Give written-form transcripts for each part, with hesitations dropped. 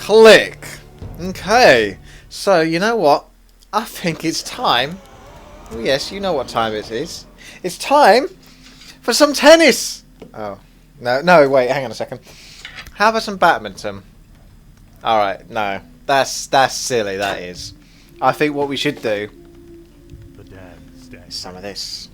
Click. Okay. So, you know what? I think it's time. Oh, yes, you know what time it is. It's time for some tennis. Oh. No, wait, hang on a second. How about some badminton? Alright, no. That's silly, that is. I think what we should do is some of this.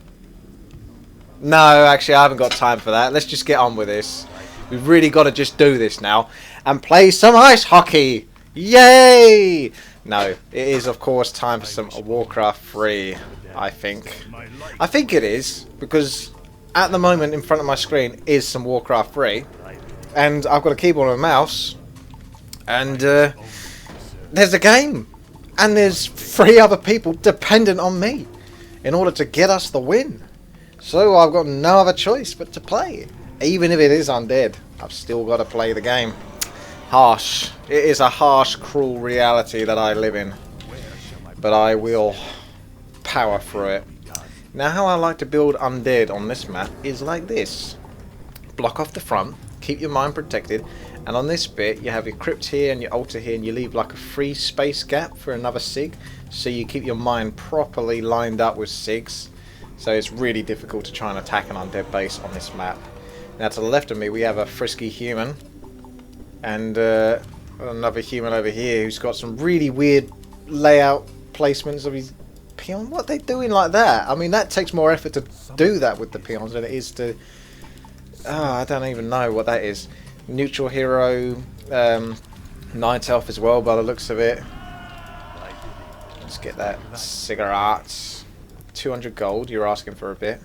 No, actually, I haven't got time for that. Let's just get on with this. We've really got to just do this now and play some ice hockey. Yay! No, it is, of course, time for some Warcraft 3, I think. I think it is, because at the moment in front of my screen is some Warcraft 3. And I've got a keyboard and a mouse. And there's a game. And there's 3 other people dependent on me in order to get us the win. So I've got no other choice but to play. Even if it is undead, I've still got to play the game. Harsh. It is a harsh, cruel reality that I live in. But I will power through it. Now how I like to build undead on this map is like this. Block off the front, keep your mine protected, and on this bit you have your crypt here and your altar here, and you leave like a free space gap for another sig, so you keep your mine properly lined up with sigs. So it's really difficult to try and attack an undead base on this map. Now to the left of me we have a frisky human, and another human over here who's got some really weird layout placements of his peon. What are they doing like that? I mean, that takes more effort to do that with the peons than it is to... Oh, I don't even know what that is. Neutral hero, night elf as well by the looks of it. Let's get that cigarette. 200 gold, you're asking for a bit.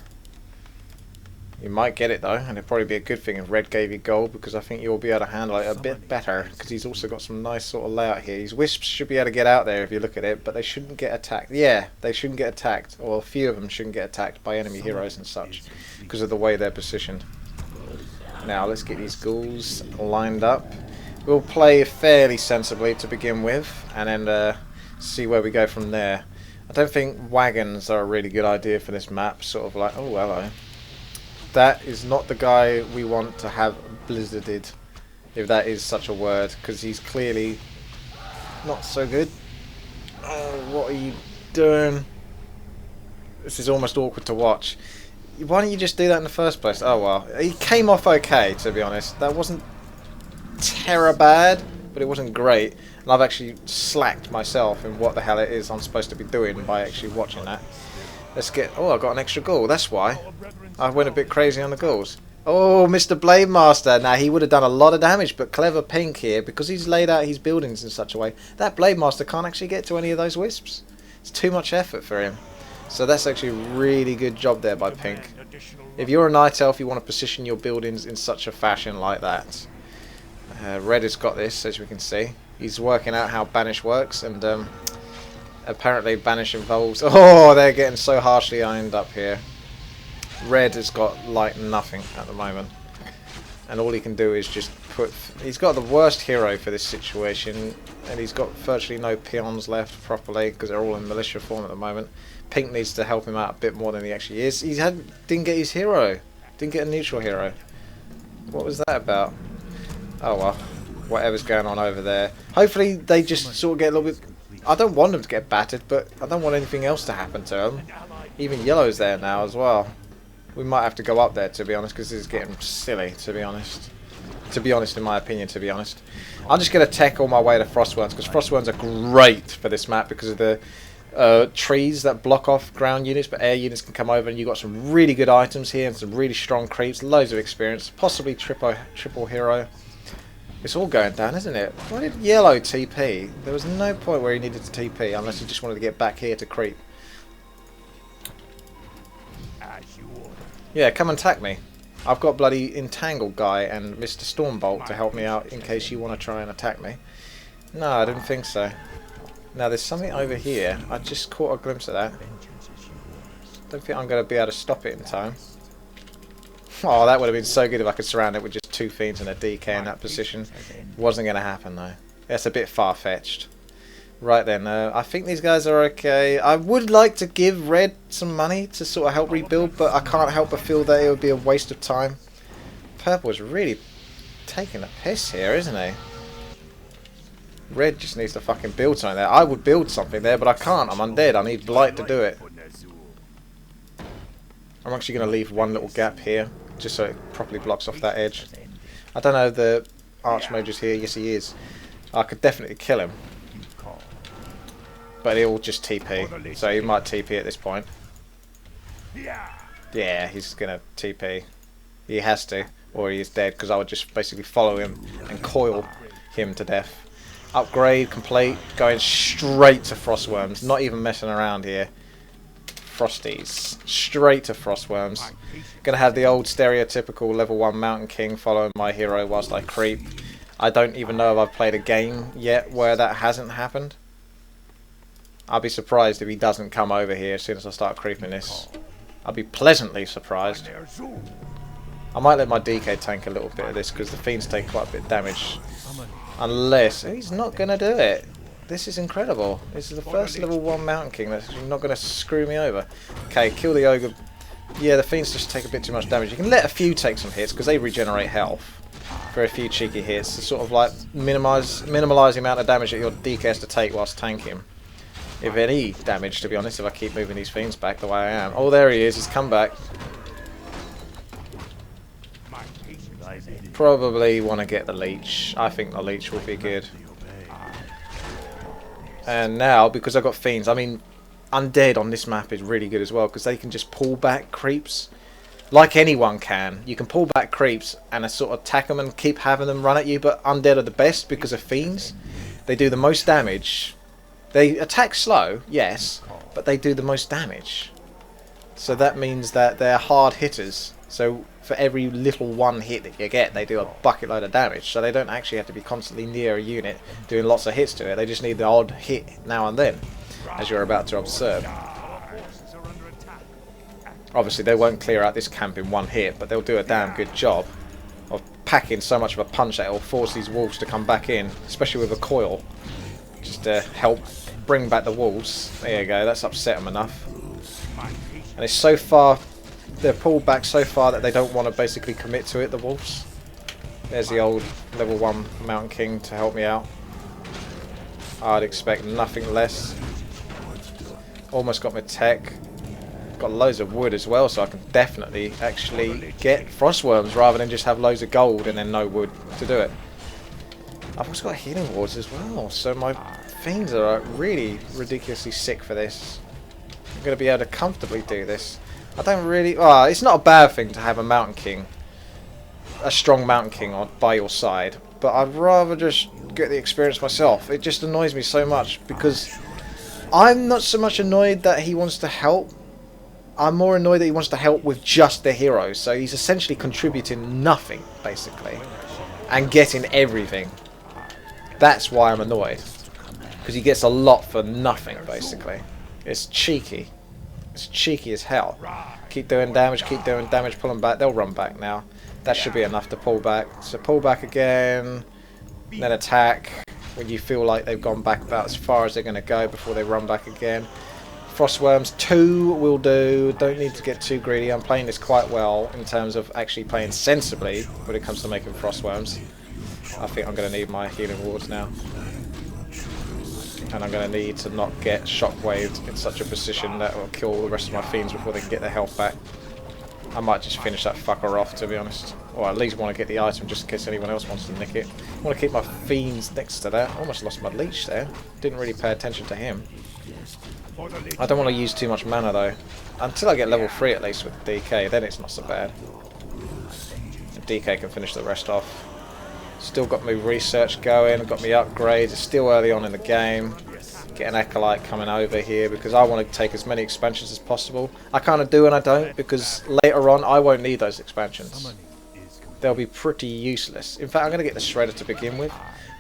You might get it though, and it'd probably be a good thing if Red gave you gold, because I think you'll be able to handle it a bit better, because he's also got some nice sort of layout here. His wisps should be able to get out there if you look at it, but they shouldn't get attacked. Yeah, they shouldn't get attacked, or a few of them shouldn't get attacked by enemy heroes and such, because of the way they're positioned. Now let's get these ghouls lined up. We'll play fairly sensibly to begin with, and then see where we go from there. I don't think wagons are a really good idea for this map, sort of like, oh hello. That is not the guy we want to have blizzarded, if that is such a word, because he's clearly not so good. Oh, what are you doing? This is almost awkward to watch. Why don't you just do that in the first place? Oh well, he came off okay, to be honest. That wasn't terror bad, but it wasn't great. And I've actually slacked myself in what the hell it is I'm supposed to be doing by actually watching that. Let's get... Oh, I got an extra ghoul. That's why. I went a bit crazy on the ghouls. Oh, Mr. Blade Master. Now, he would have done a lot of damage, but clever Pink here, because he's laid out his buildings in such a way, that Blade Master can't actually get to any of those wisps. It's too much effort for him. So that's actually a really good job there by Pink. If you're a Night Elf, you want to position your buildings in such a fashion like that. Red has got this, as we can see. He's working out how Banish works, and apparently Banish involves... Oh, they're getting so harshly ironed up here. Red has got like nothing at the moment, and all he can do is just put... He's got the worst hero for this situation, and he's got virtually no peons left properly, because they're all in militia form at the moment. Pink needs to help him out a bit more than he actually is. Didn't get his hero. Didn't get a neutral hero. What was that about? Oh well, whatever's going on over there. Hopefully they just sort of get a little bit... I don't want them to get battered, but I don't want anything else to happen to them. Even Yellow's there now as well. We might have to go up there, to be honest, because this is getting silly, to be honest. To be honest, in my opinion, to be honest. I'm just going to tech all my way to Frostworms, because Frostworms are great for this map because of the trees that block off ground units, but air units can come over, and you've got some really good items here and some really strong creeps, loads of experience, possibly triple hero. It's all going down, isn't it? Why did Yellow TP? There was no point where he needed to TP unless he just wanted to get back here to creep. Yeah, come and attack me. I've got bloody Entangled guy and Mr. Stormbolt to help me out in case you want to try and attack me. No, I didn't think so. Now there's something over here. I just caught a glimpse of that. Don't think I'm going to be able to stop it in time. Oh, that would have been so good if I could surround it with just 2 fiends and a DK in that position. Wasn't going to happen though. That's a bit far-fetched. Right then, I think these guys are okay. I would like to give Red some money to sort of help rebuild, but I can't help but feel that it would be a waste of time. Purple is really taking a piss here, isn't he? Red just needs to fucking build something there. I would build something there, but I can't. I'm undead. I need Blight to do it. I'm actually going to leave one little gap here, just so it properly blocks off that edge. I don't know if the Archmage is here. Yes, he is. I could definitely kill him. But he'll just TP. So he might TP at this point. Yeah, he's going to TP. He has to, or he is dead, because I would just basically follow him and coil him to death. Upgrade complete, going straight to Frostworms, not even messing around here. Frosties, straight to Frostworms. Gonna have the old stereotypical level 1 Mountain King following my hero whilst I creep. I don't even know if I've played a game yet where that hasn't happened. I'll be surprised if he doesn't come over here as soon as I start creeping this. I'll be pleasantly surprised. I might let my DK tank a little bit of this because the fiends take quite a bit of damage. Unless he's not going to do it. This is incredible. This is the first level 1 Mountain King that's not going to screw me over. Okay, kill the ogre. Yeah, the fiends just take a bit too much damage. You can let a few take some hits because they regenerate health for a few cheeky hits to sort of like minimise the amount of damage that your DK has to take whilst tanking. If any damage, to be honest, if I keep moving these fiends back the way I am. Oh, there he is. He's come back. Probably want to get the leech. I think the leech will be good. And now, because I've got fiends, I mean, undead on this map is really good as well, because they can just pull back creeps. Like anyone can. You can pull back creeps and sort of attack them and keep having them run at you, but undead are the best because of fiends. They do the most damage. They attack slow, yes, but they do the most damage. So that means that they're hard hitters. So for every little one hit that you get, they do a bucket load of damage. So they don't actually have to be constantly near a unit doing lots of hits to it. They just need the odd hit now and then, as you're about to observe. Obviously they won't clear out this camp in one hit, but they'll do a damn good job of packing so much of a punch that it will force these wolves to come back in, especially with a coil, just to help bring back the wolves. There you go, that's upset them enough. And it's so far, they're pulled back so far that they don't want to basically commit to it, the wolves. There's the old level 1 Mountain King to help me out. I'd expect nothing less. Almost got my tech. Got loads of wood as well, so I can definitely actually get Frostworms rather than just have loads of gold and then no wood to do it. I've also got healing wards as well, so my fiends are really ridiculously sick for this. I'm going to be able to comfortably do this. I don't really... Oh, it's not a bad thing to have a Mountain King, a strong Mountain King by your side, but I'd rather just get the experience myself. It just annoys me so much because I'm not so much annoyed that he wants to help. I'm more annoyed that he wants to help with just the heroes. So he's essentially contributing nothing, basically, and getting everything. That's why I'm annoyed. Because he gets a lot for nothing, basically. It's cheeky. It's cheeky as hell. Keep doing damage, pull them back. They'll run back now. That should be enough to pull back. So pull back again, then attack when you feel like they've gone back about as far as they're going to go before they run back again. Frostworms 2 will do. Don't need to get too greedy. I'm playing this quite well in terms of actually playing sensibly when it comes to making Frostworms. I think I'm going to need my healing wards now. And I'm going to need to not get shockwaved in such a position that will kill the rest of my fiends before they can get their health back. I might just finish that fucker off, to be honest. Or at least want to get the item just in case anyone else wants to nick it. I want to keep my fiends next to that. Almost lost my leech there. Didn't really pay attention to him. I don't want to use too much mana though. Until I get level 3 at least with DK, then it's not so bad. DK can finish the rest off. Still got my research going, I've got my upgrades. It's still early on in the game. Get an Acolyte coming over here because I want to take as many expansions as possible. I kind of do and I don't, because later on I won't need those expansions. They'll be pretty useless. In fact, I'm going to get the Shredder to begin with,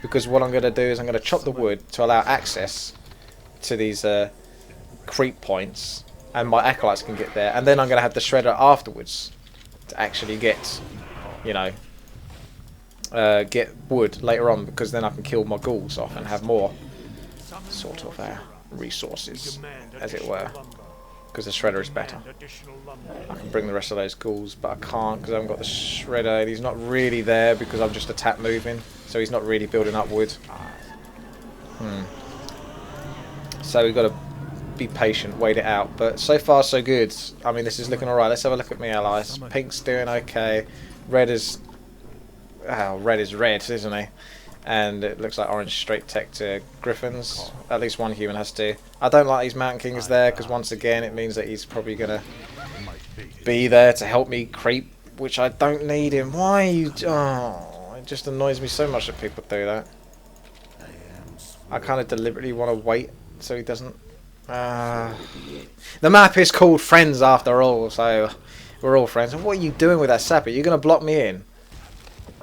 because what I'm going to do is I'm going to chop the wood to allow access to these creep points, and my Acolytes can get there, and then I'm going to have the Shredder afterwards to actually get, you know, get wood later on, because then I can kill my ghouls off and have more sort of resources, as it were, because the Shredder is better. I can bring the rest of those ghouls, but I can't because I haven't got the Shredder. He's not really there because I'm just a tap moving, so he's not really building up wood. So we've got to be patient, wait it out. But so far so good. I mean, this is looking alright. Let's have a look at my allies. Pink's doing okay. Red is... Oh, red is red, isn't he? And it looks like orange straight tech to Griffins. At least one human has to. I don't like these Mountain Kings there, because once again it means that he's probably going to be there to help me creep, which I don't need him. Why are you... Oh, it just annoys me so much that people do that. I kind of deliberately want to wait so he doesn't... the map is called Friends after all, so we're all friends. And what are you doing with that sapper? You're going to block me in?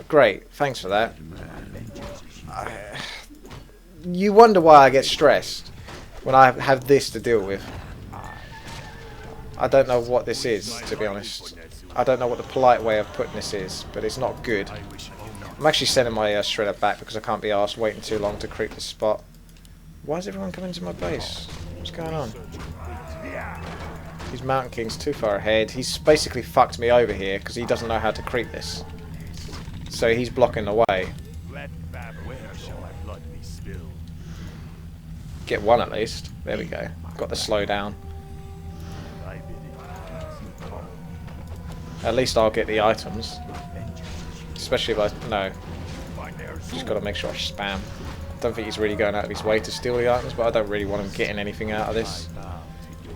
Great, thanks for that. You wonder why I get stressed when I have this to deal with. I don't know what this is, to be honest. I don't know what the polite way of putting this is, but it's not good. I'm actually sending my shredder back because I can't be arsed waiting too long to creep the spot. Why is everyone coming to my base? What's going on? These Mountain King's too far ahead. He's basically fucked me over here because he doesn't know how to creep this. So he's blocking the way. Get one at least. There we go. Got the slow down. At least I'll get the items. Especially if I... No. Just got to make sure I spam. I don't think he's really going out of his way to steal the items, but I don't really want him getting anything out of this.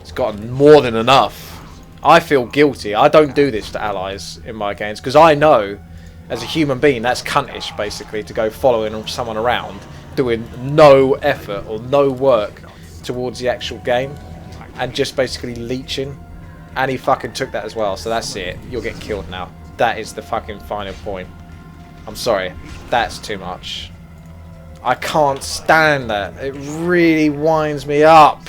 He's gotten more than enough. I feel guilty. I don't do this to allies in my games, because I know, as a human being, that's cuntish, basically, to go following someone around, doing no effort or no work towards the actual game, and just basically leeching. And he fucking took that as well, so that's it. You'll get killed now. That is the fucking final point. I'm sorry. That's too much. I can't stand that. It really winds me up.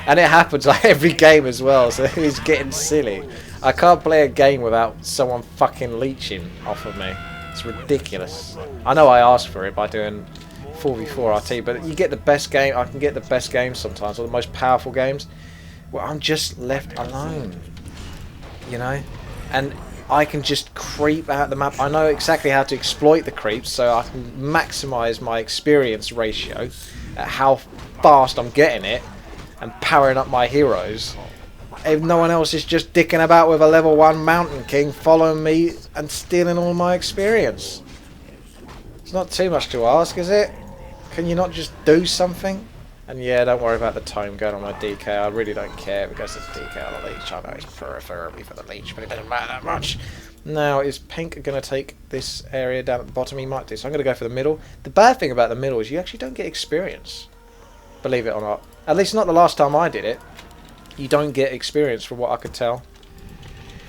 And it happens like every game as well, so it's getting silly. I can't play a game without someone fucking leeching off of me. It's ridiculous. I know I asked for it by doing 4v4 RT, but you get the best game. I can get the best games sometimes, or the most powerful games, where I'm just left alone. You know? And I can just creep out the map. I know exactly how to exploit the creeps, so I can maximise my experience ratio at how fast I'm getting it and powering up my heroes. If no one else is just dicking about with a level 1 Mountain King following me and stealing all my experience. It's not too much to ask, is it? Can you not just do something? And yeah, don't worry about the tome going on my DK. I really don't care because it's DK on the leech. I know it's preferably for the leech, but it doesn't matter that much. Now, is Pink going to take this area down at the bottom? He might do, so I'm going to go for the middle. The bad thing about the middle is you actually don't get experience. Believe it or not. At least not the last time I did it. You don't get experience from what I could tell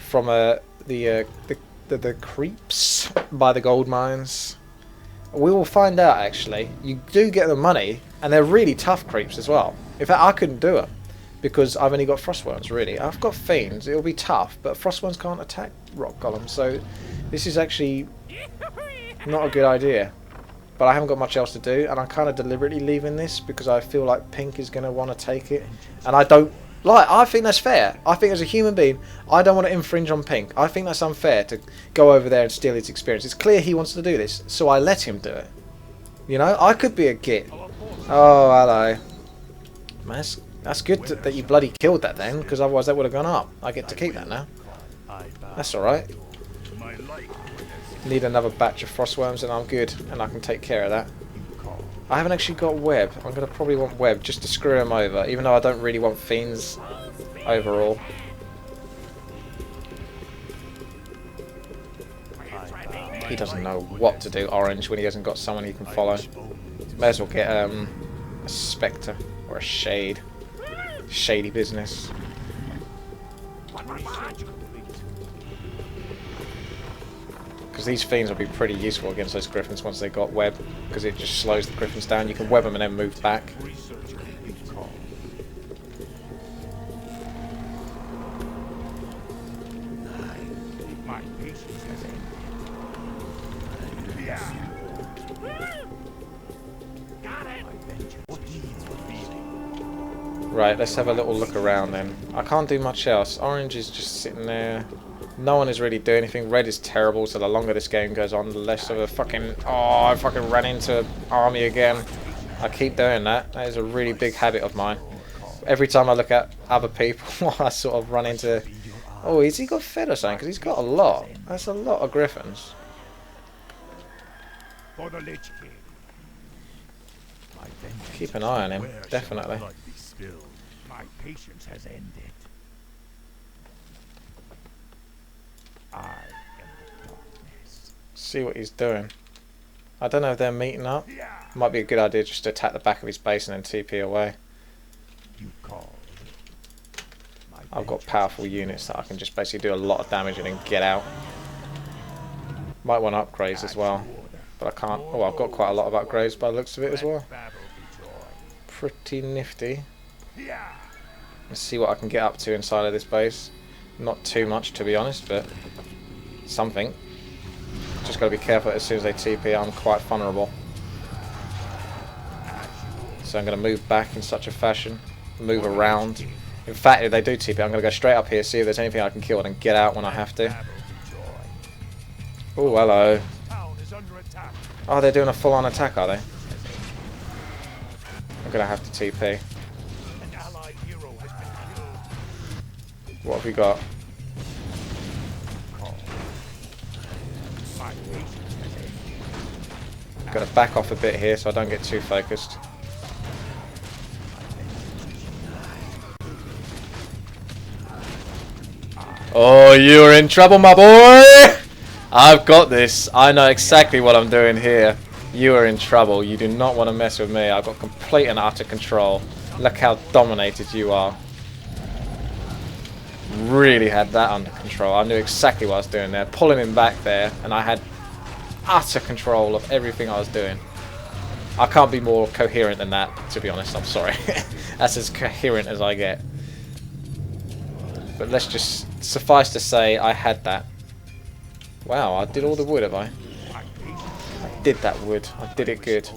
from the creeps by the gold mines. We will find out, actually. You do get the money, and they're really tough creeps as well. In fact, I couldn't do it because I've only got frostworms, really. I've got fiends. It'll be tough, but frostworms can't attack rock golems, so this is actually not a good idea. But I haven't got much else to do, and I'm kind of deliberately leaving this because I feel like Pink is going to want to take it, and I don't. Like, I think that's fair. I think as a human being, I don't want to infringe on Pink. I think that's unfair to go over there and steal his experience. It's clear he wants to do this, so I let him do it. You know, I could be a git. Oh, hello. That's good that you bloody killed that then, because otherwise that would have gone up. I get to keep that now. That's alright. Need another batch of frostworms and I'm good, and I can take care of that. I haven't actually got web. I'm going to probably want web just to screw him over, even though I don't really want fiends overall. He doesn't know what to do, Orange, when he hasn't got someone he can follow. May as well get a Spectre or a Shade. Shady business. Because these fiends will be pretty useful against those griffins once they got web, because it just slows the griffins down. You can web them and then move back. Right, let's have a little look around then. I can't do much else. Orange is just sitting there. No one is really doing anything. Red is terrible, so the longer this game goes on, the less of a fucking... Oh, I fucking ran into an army again. I keep doing that. That is a really big habit of mine. Every time I look at other people, I sort of run into... Oh, has he got fed or something? Because he's got a lot. That's a lot of griffins. Keep an eye on him, definitely. My patience has ended. I am the darkness. See what he's doing. I don't know if they're meeting up. Might be a good idea just to attack the back of his base and then TP away. I've got powerful units that I can just basically do a lot of damage and then get out. Might want upgrades as well, but I can't. Oh, I've got quite a lot of upgrades by the looks of it as well. Pretty nifty. Let's see what I can get up to inside of this base. Not too much, to be honest, but something. Just got to be careful as soon as they TP. I'm quite vulnerable. So I'm going to move back in such a fashion. Move around. In fact, if they do TP, I'm going to go straight up here, see if there's anything I can kill, and get out when I have to. Oh, hello. Oh, they're doing a full-on attack, are they? I'm going to have to TP. What have we got? Got to back off a bit here so I don't get too focused. Oh, you're in trouble, my boy! I've got this. I know exactly what I'm doing here. You are in trouble. You do not want to mess with me. I've got complete and utter control. Look how dominated you are. Really had that under control. I knew exactly what I was doing there. Pulling him back there, and I had utter control of everything I was doing. I can't be more coherent than that, to be honest. I'm sorry. That's as coherent as I get. But let's just suffice to say I had that. Wow, I did all the wood, have I? I did that wood. I did it good.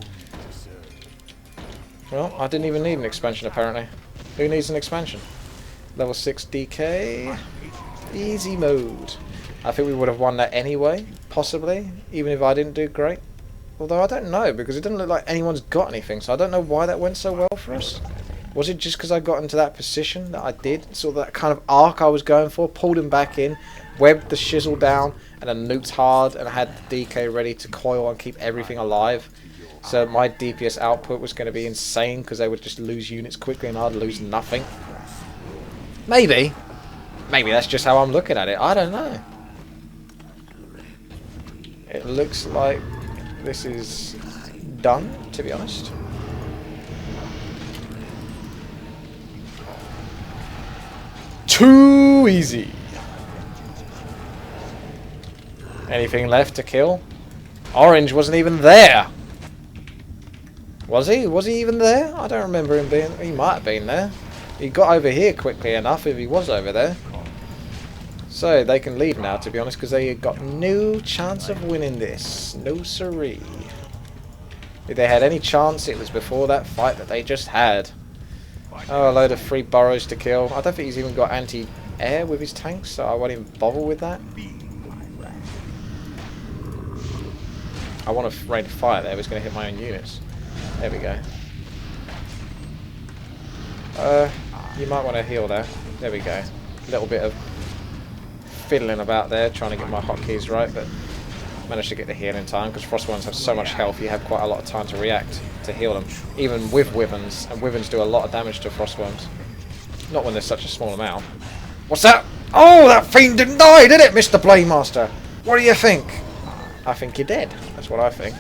Well, I didn't even need an expansion, apparently. Who needs an expansion? Level 6 DK. Easy mode. I think we would have won that anyway, possibly, even if I didn't do great. Although I don't know, because it doesn't look like anyone's got anything, so I don't know why that went so well for us. Was it just because I got into that position that I did? Sort of that kind of arc I was going for, pulled him back in, webbed the shizzle down, and then nuked hard, and I had the DK ready to coil and keep everything alive. So my DPS output was going to be insane, because they would just lose units quickly and I'd lose nothing. Maybe. Maybe that's just how I'm looking at it. I don't know. It looks like this is done, to be honest. Too easy. Anything left to kill? Orange wasn't even there. Was he? Was he even there? I don't remember him being... He might have been there. He got over here quickly enough if he was over there. So they can leave now, to be honest, because they got no chance of winning this. No siree. If they had any chance, it was before that fight that they just had. Oh, a load of free burrows to kill. I don't think he's even got anti-air with his tanks, so I won't even bother with that. I want to raid fire there, but it's going to hit my own units. There we go. You might want to heal there. There we go. A little bit of fiddling about there, trying to get my hotkeys right, but managed to get the heal in time, because Frostworms have so much health, you have quite a lot of time to react, to heal them, even with Wyverns, and Wyverns do a lot of damage to Frostworms. Not when there's such a small amount. What's that? Oh, that fiend didn't die, did it, Mr. Playmaster? What do you think? I think you're dead. That's what I think.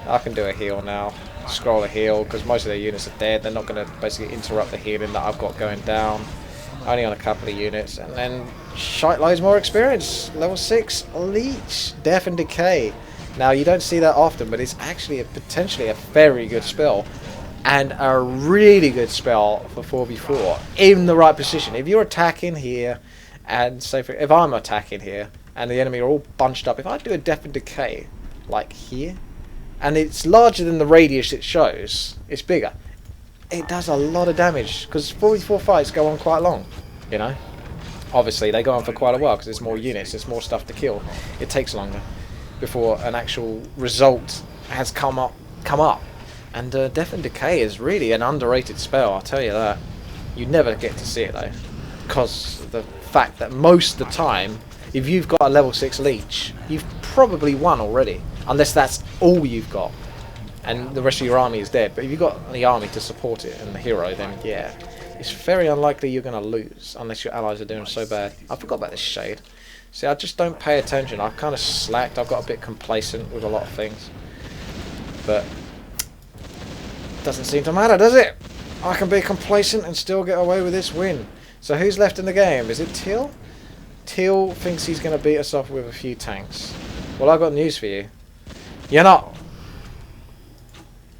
I can do a heal now. Scroll a heal, because most of their units are dead. They're not going to basically interrupt the healing that I've got going down. Only on a couple of units. And then shite loads more experience. Level 6 Leech. Death and Decay. Now, you don't see that often, but it's actually potentially a very good spell. And a really good spell for 4v4 in the right position. If you're attacking here, and say if I'm attacking here, and the enemy are all bunched up, if I do a Death and Decay, like here, and it's larger than the radius it shows, it's bigger. it does a lot of damage because 44 fights go on quite long, you know. Obviously they go on for quite a while because there's more units, there's more stuff to kill. It takes longer before an actual result has come up. And Death and Decay is really an underrated spell, I'll tell you that. You never get to see it though, because of the fact that most of the time, if you've got a level 6 leech, you've probably won already, unless that's all you've got and the rest of your army is dead. But if you've got the army to support it and the hero, then yeah, it's very unlikely you're going to lose unless your allies are doing so bad. I forgot about this shade. See, I just don't pay attention. I've kind of slacked. I've got a bit complacent with a lot of things. But it doesn't seem to matter, does it? I can be complacent and still get away with this win. So who's left in the game? Is it Teal? Teal thinks he's going to beat us off with a few tanks. Well, I've got news for you. You're not.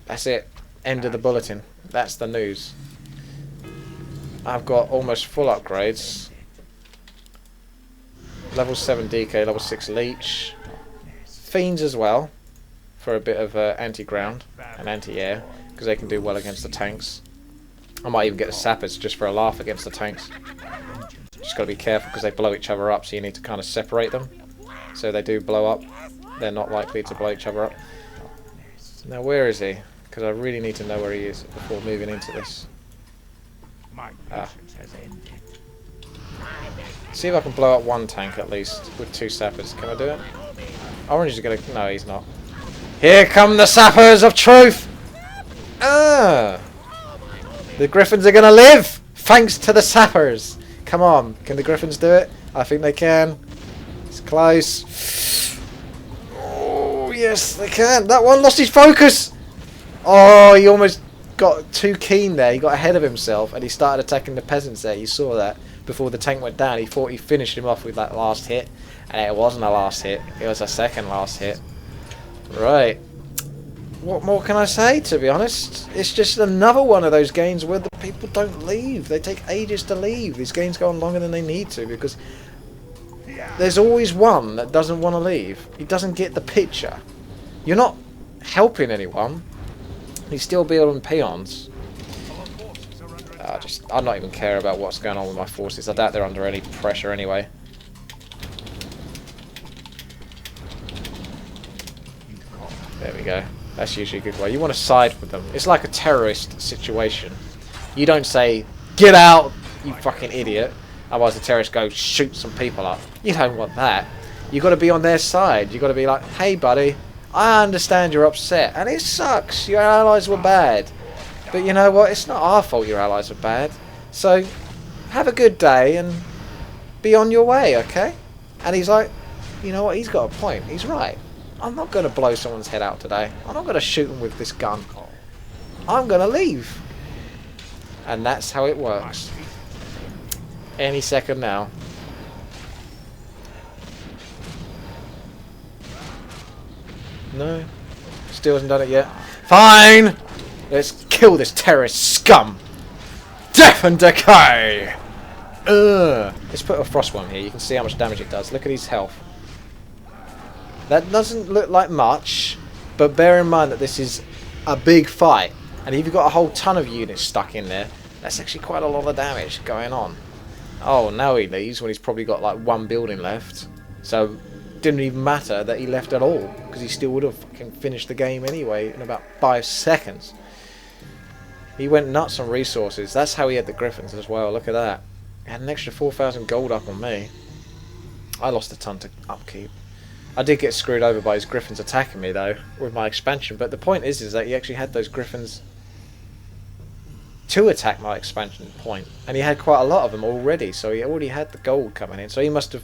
That's it. End of the bulletin. That's the news. I've got almost full upgrades. Level 7 DK, level 6 leech. Fiends as well, for a bit of anti-ground and anti-air, because they can do well against the tanks. I might even get the sappers just for a laugh against the tanks. Just got to be careful because they blow each other up, so you need to kind of separate them. So they do blow up, they're not likely to blow each other up. Now where is he? Because I really need to know where he is before moving into this. See if I can blow up one tank at least with 2 sappers. Can I do it? Orange is gonna... No, he's not. Here come the sappers of truth! Ah! The griffins are gonna live! Thanks to the sappers! Come on, can the griffins do it? I think they can. It's close. Oh, yes, they can. That one lost his focus! Oh, he almost got too keen there. He got ahead of himself and he started attacking the peasants there. You saw that before the tank went down. He thought he finished him off with that last hit, and it wasn't a last hit. It was a second last hit. Right. What more can I say, to be honest? It's just another one of those games where the people don't leave. They take ages to leave. These games go on longer than they need to because there's always one that doesn't want to leave. He doesn't get the picture. You're not helping anyone. He's still building peons. I'm not even care about what's going on with my forces. I doubt they're under any pressure anyway. There we go. That's usually a good way. You want to side with them. It's like a terrorist situation. You don't say, get out, you fucking idiot. Otherwise the terrorists go shoot some people up. You don't want that. You've got to be on their side. You've got to be like, hey buddy, I understand you're upset. And it sucks. Your allies were bad. But you know what? It's not our fault your allies are bad. So have a good day and be on your way, okay? And he's like, you know what? He's got a point. He's right. I'm not going to blow someone's head out today. I'm not going to shoot them with this gun. I'm going to leave. And that's how it works. Any second now. No. Still hasn't done it yet. Fine! Let's kill this terrorist scum! Death and Decay! Ugh. Let's put a frostworm here. You can see how much damage it does. Look at his health. That doesn't look like much, but bear in mind that this is a big fight. And if you've got a whole ton of units stuck in there, that's actually quite a lot of damage going on. Oh, now he leaves when he's probably got like 1 building left. So it didn't even matter that he left at all, because he still would have fucking finished the game anyway in about 5 seconds. He went nuts on resources. That's how he had the griffins as well. Look at that. He had an extra 4,000 gold up on me. I lost a ton to upkeep. I did get screwed over by his griffins attacking me though with my expansion, but the point is that he actually had those griffins to attack my expansion point, and he had quite a lot of them already, so he already had the gold coming in. So he must have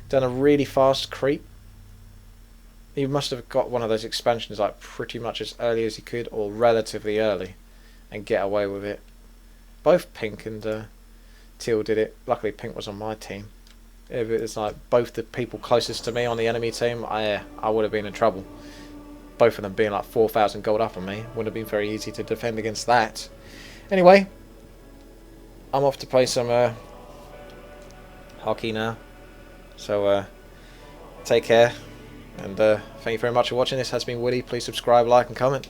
done a really fast creep. He must have got one of those expansions like pretty much as early as he could, or relatively early, and get away with it. Both Pink and Teal did it. Luckily Pink was on my team. If it was like both the people closest to me on the enemy team, I would have been in trouble. Both of them being like 4,000 gold up on me would have been very easy to defend against that. Anyway, I'm off to play some hockey now. So take care, and thank you very much for watching. This has been Woody. Please subscribe, like and comment.